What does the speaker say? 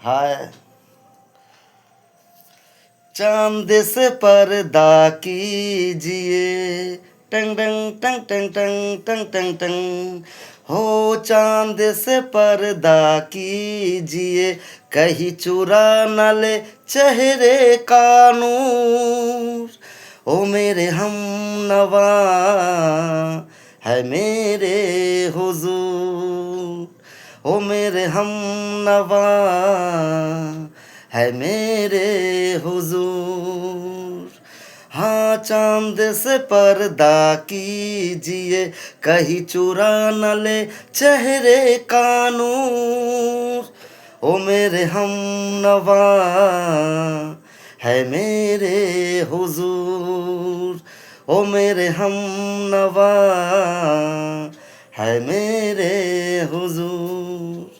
हाय। चांद से पर्दा कीजिए, टंग टंग टंग टंग टंग टंग टंग टंग। हो चांद से पर्दा कीजिए, कहीं चुरा न ले चेहरे का नूर। ओ मेरे हम नवा है मेरे हुजूर। ओ मेरे हम नवा है मेरे हुजूर। हाँ चांद से पर्दा कीजिए, कहीं चुरा न ले चेहरे का नूर। ओ मेरे हम नवा है मेरे हुजूर। ओ मेरे हम नवा है मेरे हुजूर।